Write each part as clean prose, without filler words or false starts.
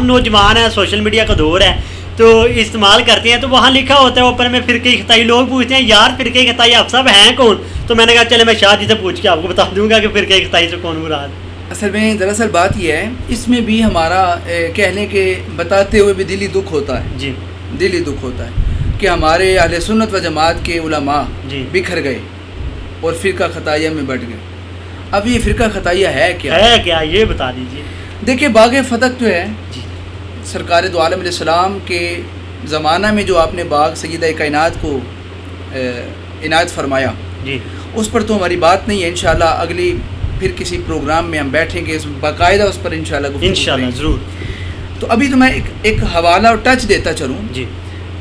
ہم نوجوان ہیں, سوشل میڈیا کا دور ہے تو استعمال کرتے ہیں, تو وہاں لکھا ہوتا ہے اوپر میں فرقہ خطائی. لوگ پوچھتے ہیں یار فرقہ خطائی آپ صاحب ہیں کون, تو میں نے کہا چلے میں شاہ جی سے پوچھ کے آپ کو بتا دوں گا کہ فرقہ خطائی سے کون مراد. اصل میں دراصل بات یہ ہے, اس میں بھی ہمارا کہہ لیں کہ بتاتے ہوئے بھی دلی دکھ ہوتا ہے. جی دلی دکھ ہوتا ہے کہ ہمارے اہل سنت و جماعت کے علماء بکھر گئے اور فرقہ خطائیہ میں بٹ گئے. اب یہ فرقہ خطائیہ ہے کیا یہ بتا دیجیے. دیکھیں باغ فتح جو ہے سرکار دو عالم علیہ السلام کے زمانہ میں جو آپ نے باغ سیدہ کائنات کو عنایت فرمایا, اس پر تو ہماری بات نہیں ہے. انشاءاللہ اگلی پھر کسی پروگرام میں ہم بیٹھیں گے باقاعدہ اس پر انشاءاللہ ضرور. تو ابھی تو میں ایک حوالہ اور ٹچ دیتا چلوں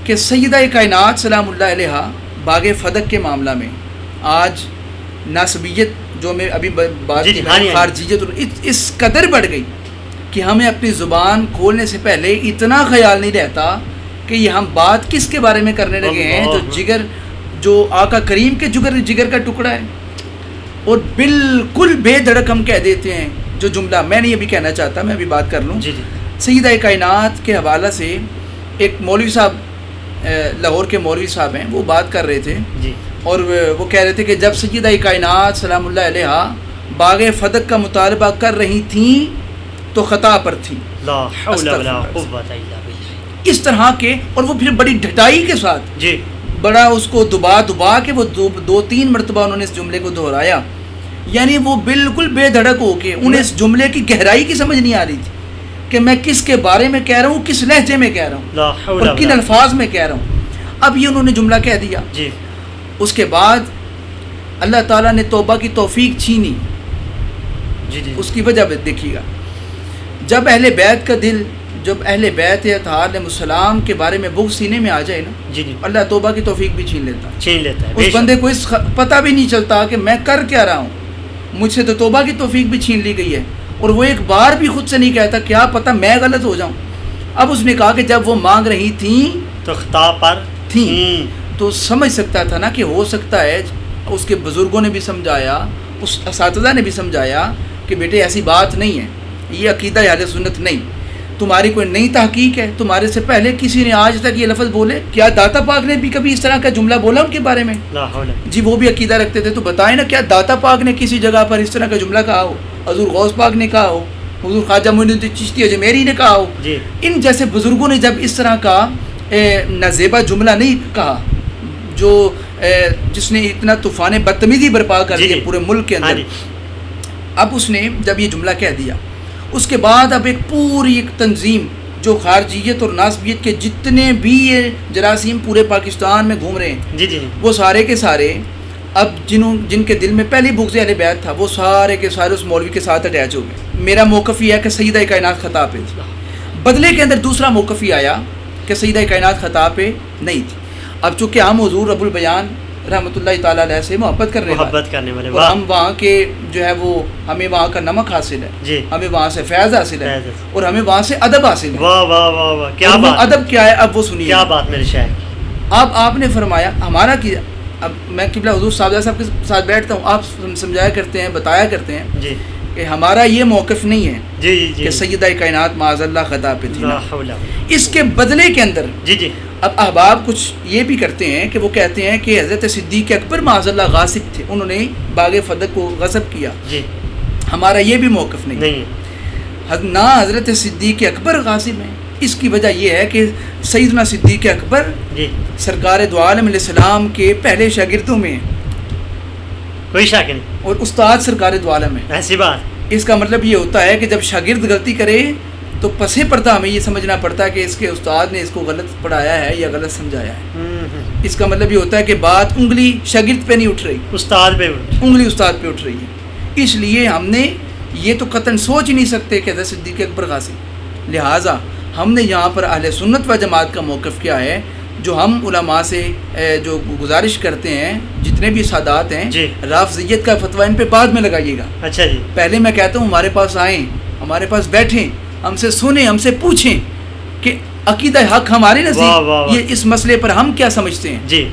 کہ سیدہ کائنات سلام اللہ علیہ باغ فتح کے معاملہ میں آج ناسبیت جو میں ابھی بات کی خارجیت اس قدر بڑھ گئی کہ ہمیں اپنی زبان کھولنے سے پہلے اتنا خیال نہیں رہتا کہ یہ ہم بات کس کے بارے میں کرنے لگے ہیں جو آقا کریم کے جگر کا ٹکڑا ہے, اور بالکل بے دھڑک ہم کہہ دیتے ہیں جو جملہ میں نہیں ابھی کہنا چاہتا, میں ابھی بات کر لوں. سیدہ کائنات کے حوالہ سے ایک مولوی صاحب, لاہور کے مولوی صاحب ہیں, وہ بات کر رہے تھے اور وہ کہہ رہے تھے کہ جب سیدہ کائنات سلام اللہ علیہ باغ فتح کا مطالبہ کر رہی تھیں تو خطا پر تھی. لا حول ولا قوت الا باللہ. اس طرح کے, اور وہ پھر بڑی ڈھٹائی کے ساتھ بڑا اس کو دبا کے وہ دو تین مرتبہ انہوں نے اس جملے کو دہرایا. یعنی وہ بالکل بے دھڑک ہو کے, انہیں اس جملے کی گہرائی کی سمجھ نہیں آ رہی تھی کہ میں کس کے بارے میں کہہ رہا ہوں, کس لہجے میں کہہ رہا ہوں اور کن الفاظ میں کہہ رہا ہوں. اب یہ انہوں نے جملہ کہہ دیا. اس کے بعد اللہ تعالیٰ نے توبہ کی توفیق چھینی. اس کی وجہ دیکھیے گا, جب اہل بیت کا دل, جب اہل بیت اطہار علیہ السلام کے بارے میں بغض سینے میں آ جائے نا, اللہ توبہ کی توفیق بھی چھین لیتا ہے. اس بندے کو اس پتہ بھی نہیں چلتا کہ میں کر کیا رہا ہوں, مجھ سے تو توبہ کی توفیق بھی چھین لی گئی ہے, اور وہ ایک بار بھی خود سے نہیں کہتا کیا پتہ میں غلط ہو جاؤں. اب اس نے کہا کہ جب وہ مانگ رہی تھیں تو خطا پر تھیں, تو سمجھ سکتا تھا نا کہ ہو سکتا ہے اس کے بزرگوں نے بھی سمجھایا, اس اساتذہ نے بھی سمجھایا کہ بیٹے ایسی بات نہیں ہے, یہ عقیدہ اہل سنت نہیں, تمہاری کوئی نئی تحقیق ہے, تمہارے سے پہلے کسی نے آج تک یہ لفظ بولے, کیا داتا پاک نے بھی کبھی اس طرح کا جملہ بولا ان کے بارے میں؟ جی وہ بھی عقیدہ رکھتے تھے, تو بتائیں نا کیا داتا پاک نے کسی جگہ پر اس طرح کا جملہ کہا ہو, حضور غوث پاک نے کہا ہو, حضور خواجہ معین الدین چشتی اجمیری نے کہا ہو. ان جیسے بزرگوں نے جب اس طرح کا نازیبا جملہ نہیں کہا جو جس نے اتنا طوفان بدتمیزی برپا کر دیا پورے ملک کے اندر. اب اس نے جب یہ جملہ کہہ دیا, اس کے بعد اب ایک پوری ایک تنظیم جو خارجیت اور ناسبیت کے جتنے بھی یہ جراثیم پورے پاکستان میں گھوم رہے ہیں, وہ سارے کے سارے اب جن کے دل میں پہلی بغض اہل بیت تھا, وہ سارے کے سارے اس مولوی کے ساتھ اٹیچ ہو گئے. میرا موقف یہ ہے کہ سیدہ کائنات خطا پہ تھی. بدلے کے اندر دوسرا موقف یہ آیا کہ سیدہ کائنات خطا پہ نہیں تھی. اب چونکہ ہم حضور رب البیان رحمۃ اللہ تعالیٰ علیہ سے محبت کرنے والے, اور ہم وہاں کے جو ہے وہ ہمیں وہاں کا نمک حاصل ہے, ہمیں وہاں سے فیض حاصل ہے, اور ہمیں وہاں سے ادب حاصل ہے. واہ واہ واہ واہ, کیا بات, ادب کیا ہے اب وہ سنیے. کیا بات میرے شاعر. اب آپ نے فرمایا ہمارا کیا, اب میں قبلہ حضور صاحب کے ساتھ بیٹھتا ہوں, آپ سمجھایا کرتے ہیں, بتایا کرتے ہیں کہ ہمارا یہ موقف نہیں ہے کہ سیدہ کائنات معاذ اللہ خطا پہ تھی. اس کے بدلے کے اندر اب احباب کچھ یہ بھی کرتے ہیں کہ وہ کہتے ہیں کہ حضرت صدیق اکبر معاذ اللہ غاصب تھے, انہوں نے باغ فتح کو غصب کیا. ہمارا یہ بھی موقف نہیں, نہ حضرت صدیق اکبر غاصب ہیں. اس کی وجہ یہ ہے کہ سیدنا صدیق اکبر سرکار دو عالم علیہ السلام کے پہلے شاگردوں میں کوئی شک نہیں, اور استاد سرکار دو عالم ہے. ایسی بات. اس کا مطلب یہ ہوتا ہے کہ جب شاگرد غلطی کرے تو پسے پردہ ہمیں یہ سمجھنا پڑتا ہے کہ اس کے استاد نے اس کو غلط پڑھایا ہے یا غلط سمجھایا ہے. اس کا مطلب یہ ہوتا ہے کہ بات انگلی شاگرد پہ نہیں اٹھ رہی, استاد پہ انگلی استاد پہ اٹھ رہی ہے. اس لیے ہم نے یہ تو قطعاً سوچ ہی نہیں سکتے کہ حضرت صدیق اکبر غاصب. لہٰذا ہم نے یہاں پر اہل سنت و جماعت کا موقف کیا ہے, جو ہم علماء سے جو گزارش کرتے ہیں, جتنے بھی سادات ہیں, رافضیت کا فتویٰ ان پہ بعد میں لگائیے گا. اچھا جی, پہلے میں کہتا ہوں ہمارے پاس آئیں, ہمارے پاس بیٹھیں, ہم سے سنیں, ہم سے پوچھیں کہ عقیدہ حق ہمارے نزدیک یہ اس مسئلے پر ہم کیا سمجھتے ہیں.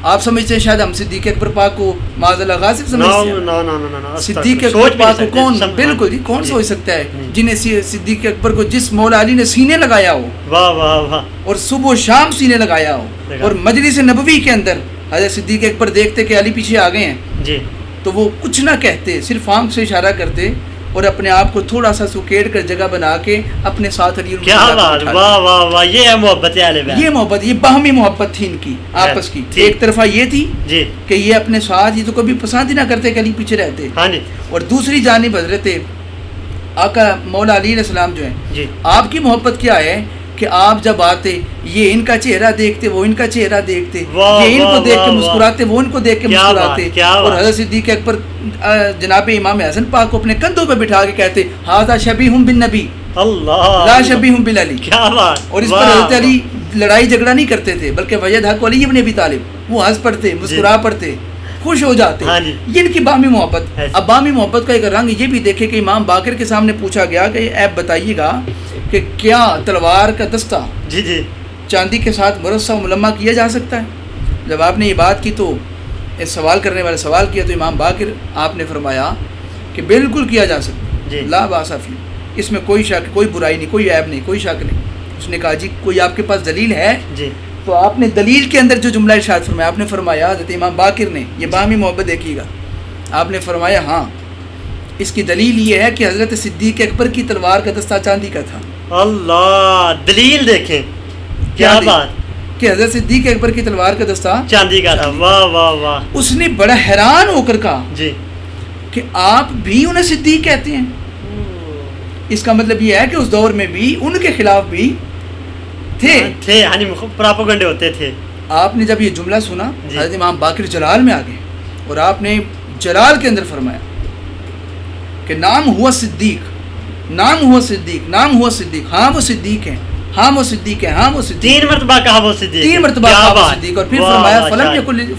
آپ سمجھتے ہیں شاید ہم صدیق اکبر پاک کو معاذ اللہ غاصب سمجھتے ہیں؟ نو صدیق اکبر پاک کو کون بالکل جی کون سوچ سکتا ہے جنہیں صدیق اکبر کو جس مولا علی نے سینے لگایا ہو، واہ واہ واہ، اور صبح و شام سینے لگایا ہو، اور مجلس نبوی کے اندر حضرت صدیق اکبر دیکھتے کہ علی پیچھے آ گئے ہیں جی تو وہ کچھ نہ کہتے، صرف آنکھ سے اشارہ کرتے اور اپنے آپ کو تھوڑا سا سکیڑ کر جگہ بنا کے اپنے ساتھ علی کیا بات، واہ واہ واہ، یہ ہے محبت اہل بیت، یہ محبت، یہ باہمی محبت تھی ان کی آپس کی۔ ایک طرفہ یہ تھی جی کہ یہ اپنے ساتھ یہ تو کبھی پسند ہی نہ کرتے کہ علی پیچھے رہتے، ہاں جی، اور دوسری جانب حضرت آقا مولا علی علیہ السلام جو ہیں جی آپ کی محبت کیا ہے کہ آپ جب آتے یہ ان کا چہرہ دیکھتے، وہ ان کا چہرہ دیکھتے، یہ ان کو دیکھ کے مسکراتے، وہ ان کو دیکھ کے مسکراتے، اور حضرت صدیق اکبر جناب امام حسن پاک کو اپنے کندھوں پہ بٹھا کے کہتے ھذا شبیہ بالنبی اللہ لا شبیہ بالعلی، کیا بات، اور اس پر حضرت علی لڑائی جھگڑا نہیں کرتے تھے بلکہ وجد حق علی ابن ابی طالب، وہ ہنس پڑتے، مسکرا پڑتے، خوش ہو جاتے، یہ ان کی باہمی محبت۔ اب باہمی محبت کا ایک رنگ یہ بھی دیکھے کہ امام باقر کے سامنے پوچھا گیا کہ ایپ بتائیے گا کہ کیا تلوار کا دستہ جی جی چاندی کے ساتھ مرصع و ملمع کیا جا سکتا ہے؟ جب آپ نے یہ بات کی تو اس سوال کرنے والے سوال کیا تو امام باقر آپ نے فرمایا کہ بالکل کیا جا سکتا ہے، لا باس فی، اس میں کوئی شک، کوئی برائی نہیں، کوئی عیب نہیں، کوئی شک نہیں۔ اس نے کہا جی کوئی آپ کے پاس دلیل ہے؟ جی تو آپ نے دلیل کے اندر جو جملہ ارشاد فرمایا، آپ نے فرمایا حضرت امام باقر نے، یہ باہمی محبت دیکھیے گا، آپ نے فرمایا ہاں اس کی دلیل یہ ہے کہ حضرت صدیق اکبر کی تلوار کا دستہ چاندی کا تھا۔ اللہ، دلیل دیکھیں کیا بات کہ حضرت صدیق اکبر کی تلوار کا دستہ چاندی کا تھا، واہ واہ واہ، اس نے بڑا حیران ہو کر کہا جی کہ آپ بھی انہیں صدیق کہتے ہیں؟ اس کا مطلب یہ ہے کہ اس دور میں بھی ان کے خلاف بھی تھے، ہاں پراپیگنڈے ہوتے تھے۔ آپ نے جب یہ جملہ سنا حضرت امام باقر جلال میں آ گئے اور آپ نے جلال کے اندر فرمایا کہ نام ہوا صدیق، نام ہوا صدیق، نام ہوا صدیق، ہاں وہ صدیق ہیں، ہاں وہ صدیق ہیں، ہاں وہ صدیق، 3 مرتبہ کہا وہ صدیق، 3 مرتبہ کہا وہ صدیق، اور پھر فرمایا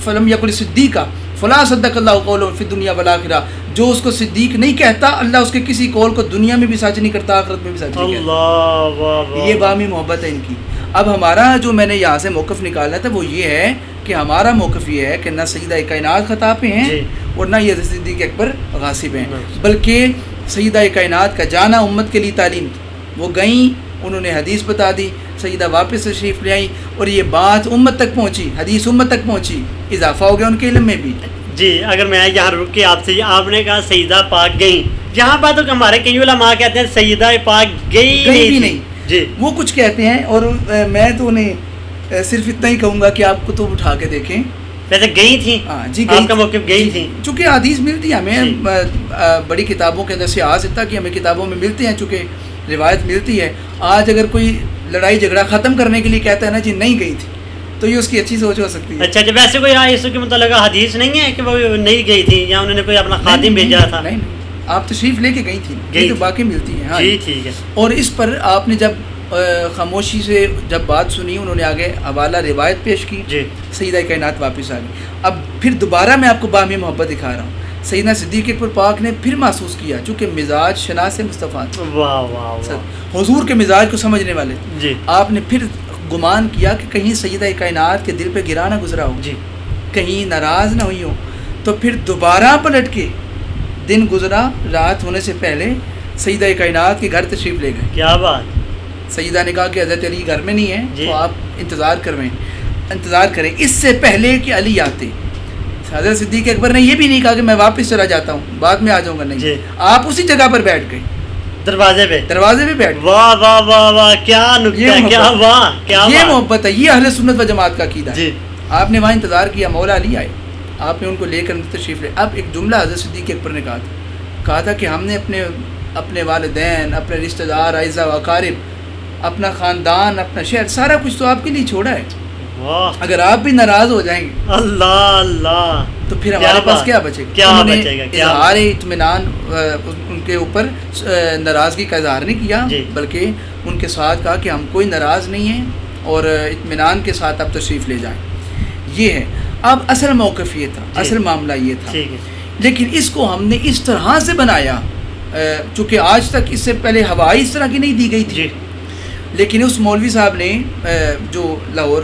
فلم یکل صدیقہ فلا صدق اللہ قولہ فی الدنیا والآخرہ، جو اس کو صدیق نہیں کہتا اللہ اس کے کسی قول کو دنیا میں بھی سچ نہیں کرتا، آخرت میں بھی سچ نہیں کرتا۔ یہ باہمی محبت ہے ان کی۔ اب ہمارا جو میں نے یہاں سے موقف نکالا تھا وہ یہ ہے کہ ہمارا موقف یہ ہے کہ نہ سیدہ کائنات خطا پہ ہیں اور نہ یہ صدیق اکبر غاصب ہیں، بلکہ سیدہ کائنات کا جانا امت کے لیے تعلیم تھی، وہ گئیں، انہوں نے حدیث بتا دی، سیدہ واپس تشریف لے آئیں اور یہ بات امت تک پہنچی، حدیث امت تک پہنچی، اضافہ ہو گیا ان کے علم میں بھی۔ جی اگر میں یہاں رک کے آپ سے، آپ نے کہا سیدہ پاک گئیں، یہاں پر تو ہمارے کئی علماء کہتے ہیں سیدہ پاک گئی بھی نہیں جی، وہ کچھ کہتے ہیں، اور میں تو انہیں صرف اتنا ہی کہوں گا کہ آپ کتب اٹھا کے دیکھیں، ویسے گئی تھیں، جی آپ کا موقف گئی تھیں، چونکہ حدیث ملتی ہے ہمیں بڑی کتابوں کے اندر سے آ سکتا کہ ہمیں کتابوں میں ملتے ہیں، چونکہ روایت ملتی ہے۔ آج اگر کوئی لڑائی جھگڑا ختم کرنے کے لیے کہتا ہے نا جی نہیں گئی تھی تو یہ اس کی اچھی سوچ ہو سکتی ہے۔ اچھا جب ویسے کوئی اس کے متعلق حدیث نہیں ہے کہ وہ نہیں گئی تھی یا انہوں نے کوئی اپنا خادم بھیجا تھا؟ نہیں، آپ تشریف لے کے گئی تھی، یہ تو باقی ملتی ہے۔ جی ٹھیک ہے۔ اور اس پر آپ نے جب خاموشی سے جب بات سنی، انہوں نے آگے حوالہ روایت پیش کی، سیدہ کائنات واپس آ گئی۔ اب پھر دوبارہ میں آپ کو باہمی محبت دکھا رہا ہوں۔ سیدنا صدیق اکبر پاک نے پھر محسوس کیا، چونکہ مزاج شناس مصطفیٰ تھے، حضور کے مزاج کو سمجھنے والے تھے، آپ نے پھر گمان کیا کہ کہیں سیدہ کائنات کے دل پہ گرا نہ گزرا ہو، کہیں ناراض نہ ہوئی ہو، تو پھر دوبارہ پلٹ کے دن گزرا، رات ہونے سے پہلے سیدہ کائنات کے گھر تشریف لے گئے۔ کیا بات! سیدہ نے کہا کہ حضرت علی گھر میں نہیں ہے تو آپ انتظار کریں اس سے پہلے کہ علی آتے۔ حضرت صدیق اکبر نے یہ بھی نہیں کہا کہ میں واپس چلا جاتا ہوں، بعد میں آ جاؤں گا، نہیں، آپ اسی جگہ پر بیٹھ گئے، دروازے پہ بیٹھ گئے۔ واہ واہ واہ واہ، کیا نکتہ، کیا واہ، کیا یہ محبت ہے، یہ اہل سنت و جماعت کا عقیدہ ہے۔ آپ نے وہاں انتظار کیا، مولا علی آئے، آپ نے ان کو لے کر تشریف لے۔ اب ایک جملہ حضرت صدیق اکبر نے کہا تھا کہ ہم نے اپنے والدین، اپنے رشتہ دار، اعزاء و اقارب، اپنا خاندان، اپنا شہر، سارا کچھ تو آپ کے لیے چھوڑا ہے، اگر آپ بھی ناراض ہو جائیں گے اللہ اللہ تو پھر ہمارے پاس کیا بچے گا؟ کیا بچے گا؟ اظہار اطمینان ان کے اوپر ناراضگی کا اظہار نہیں کیا، بلکہ ان کے ساتھ کہا کہ ہم کوئی ناراض نہیں ہیں اور اطمینان کے ساتھ آپ تشریف لے جائیں۔ یہ ہے اب اصل موقف یہ تھا، اصل معاملہ یہ تھا، لیکن اس کو ہم نے اس طرح سے بنایا، چونکہ آج تک اس سے پہلے ہوا اس طرح کی نہیں دی گئی تھی، لیکن اس مولوی صاحب نے جو لاہور